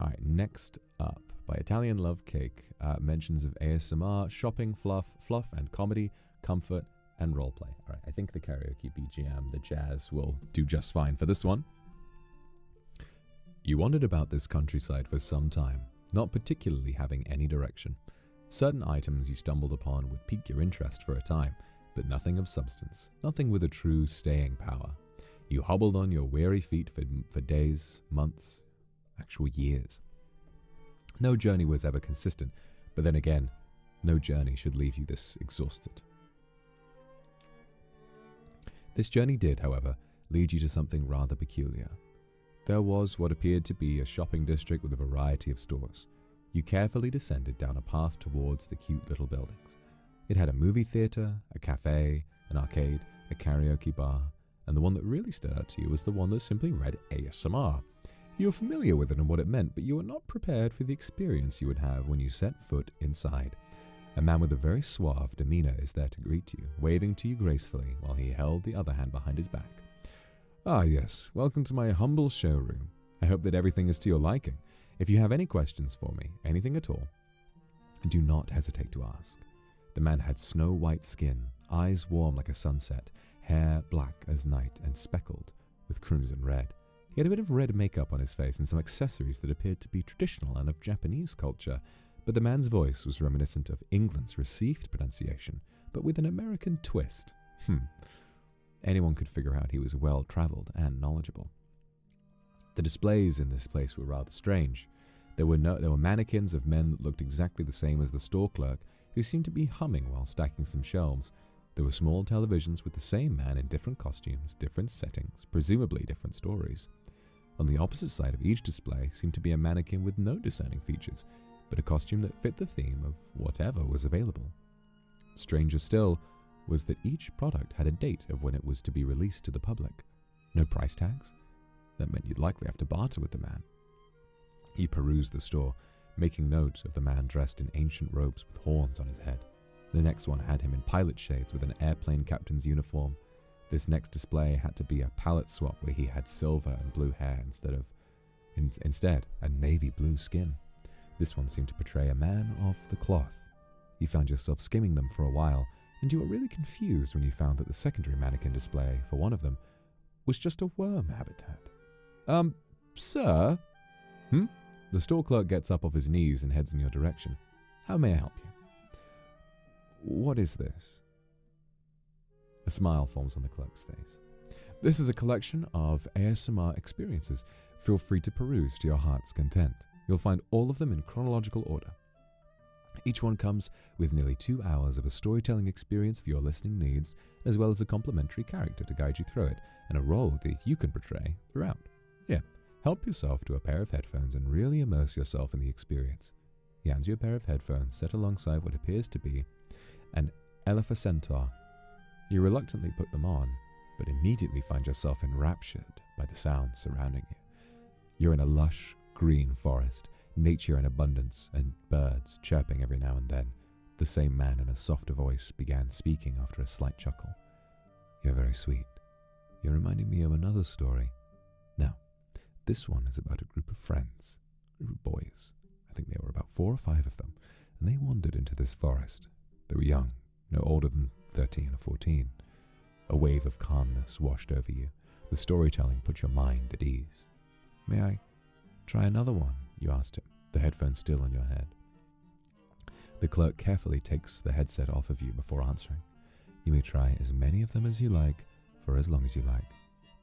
Alright, next up, by Italian Love Cake, mentions of ASMR, shopping, fluff, and comedy, comfort, and roleplay. Alright, I think the karaoke BGM, the jazz, will do just fine for this one. You wandered about this countryside for some time, not particularly having any direction. Certain items you stumbled upon would pique your interest for a time, but nothing of substance, nothing with a true staying power. You hobbled on your weary feet for days, months, actual years. No journey was ever consistent, but then again, no journey should leave you this exhausted. This journey did, however, lead you to something rather peculiar. There was what appeared to be a shopping district with a variety of stores. You carefully descended down a path towards the cute little buildings. It had a movie theater, a cafe, an arcade, a karaoke bar, and the one that really stood out to you was the one that simply read ASMR. You were familiar with it and what it meant, but you were not prepared for the experience you would have when you set foot inside. A man with a very suave demeanor is there to greet you, waving to you gracefully while he held the other hand behind his back. Ah yes, welcome to my humble showroom. I hope that everything is to your liking. If you have any questions for me, anything at all, do not hesitate to ask. The man had snow-white skin, eyes warm like a sunset, hair black as night and speckled with crimson red. He had a bit of red makeup on his face and some accessories that appeared to be traditional and of Japanese culture, but the man's voice was reminiscent of England's received pronunciation, but with an American twist. Anyone could figure out he was well-traveled and knowledgeable. The displays in this place were rather strange. There were mannequins of men that looked exactly the same as the store clerk, who seemed to be humming while stacking some shelves. There were small televisions with the same man in different costumes, different settings, presumably different stories. On the opposite side of each display seemed to be a mannequin with no discerning features, but a costume that fit the theme of whatever was available. Stranger still was that each product had a date of when it was to be released to the public. No price tags? That meant you'd likely have to barter with the man. He perused the store, making note of the man dressed in ancient robes with horns on his head. The next one had him in pilot shades with an airplane captain's uniform. This next display had to be a palette swap where he had silver and blue hair instead a navy blue skin. This one seemed to portray a man of the cloth. You found yourself skimming them for a while, and you were really confused when you found that the secondary mannequin display for one of them was just a worm habitat. Sir? The store clerk gets up off his knees and heads in your direction. How may I help you? What is this? A smile forms on the clerk's face. This is a collection of ASMR experiences. Feel free to peruse to your heart's content. You'll find all of them in chronological order. Each one comes with nearly 2 hours of a storytelling experience for your listening needs, as well as a complimentary character to guide you through it, and a role that you can portray throughout. Yeah, help yourself to a pair of headphones and really immerse yourself in the experience. He hands you a pair of headphones set alongside what appears to be an Elephacentaur. You reluctantly put them on, but immediately find yourself enraptured by the sounds surrounding you. You're in a lush, green forest, nature in abundance, and birds chirping every now and then. The same man in a softer voice began speaking after a slight chuckle. You're very sweet. You're reminding me of another story. Now, this one is about a group of friends, a group of boys. I think there were about 4 or 5 of them, and they wandered into this forest. They were young, no older than 13 or 14. A wave of calmness washed over you. The storytelling put your mind at ease. May I try another one? You asked him, the headphones still on your head. The clerk carefully takes the headset off of you before answering. You may try as many of them as you like, for as long as you like.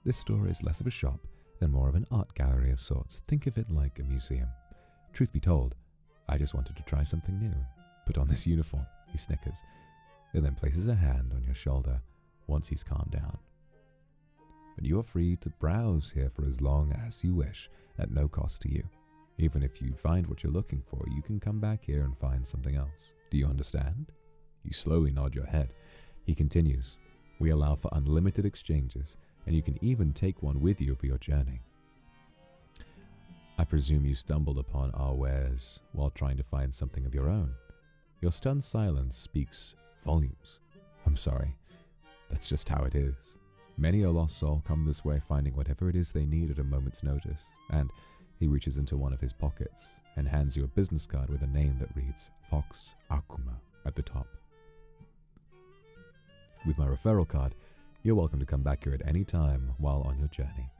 This store is less of a shop and more of an art gallery of sorts. Think of it like a museum. Truth be told, I just wanted to try something new. Put on this uniform, he snickers, and then places a hand on your shoulder once he's calmed down. But you are free to browse here for as long as you wish, at no cost to you. Even if you find what you're looking for, you can come back here and find something else. Do you understand? You slowly nod your head. He continues, we allow for unlimited exchanges, and you can even take one with you for your journey. I presume you stumbled upon our wares while trying to find something of your own. Your stunned silence speaks volumes. I'm sorry. That's just how it is. Many a lost soul come this way finding whatever it is they need at a moment's notice, and He reaches into one of his pockets and hands you a business card with a name that reads Vox Akuma at the top. With my referral card, you're welcome to come back here at any time while on your journey.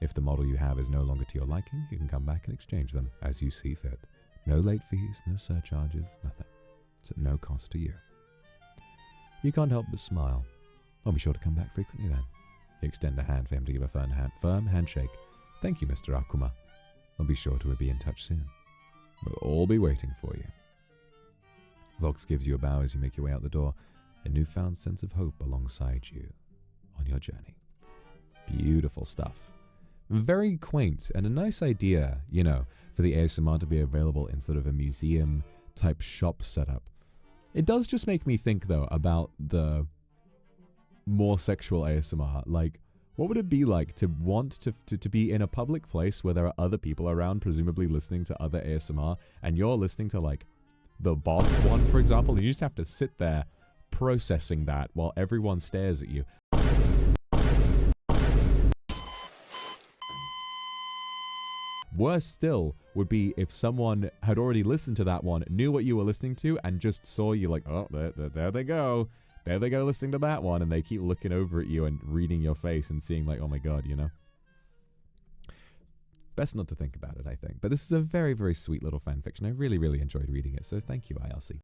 If the model you have is no longer to your liking, you can come back and exchange them as you see fit. No late fees, no surcharges, nothing. It's at no cost to you. You can't help but smile. I'll be sure to come back frequently then. You extend a hand for him to give a firm handshake. Thank you, Mr. Akuma. I'll be sure to be in touch soon. We'll all be waiting for you. Vox gives you a bow as you make your way out the door, a newfound sense of hope alongside you on your journey. Beautiful stuff. Very quaint and a nice idea, you know, for the ASMR to be available in sort of a museum type shop setup. It does just make me think though about the more sexual ASMR. Like, what would it be like to want to be in a public place where there are other people around, presumably listening to other ASMR, and you're listening to like the boss one, for example, and you just have to sit there processing that while everyone stares at you. Worse still would be if someone had already listened to that one, knew what you were listening to, and just saw you like, oh, there they go. There they go listening to that one, and they keep looking over at you and reading your face and seeing like, oh my god, you know? Best not to think about it, I think. But this is a very, very sweet little fan fiction. I really, really enjoyed reading it, so thank you, ILC.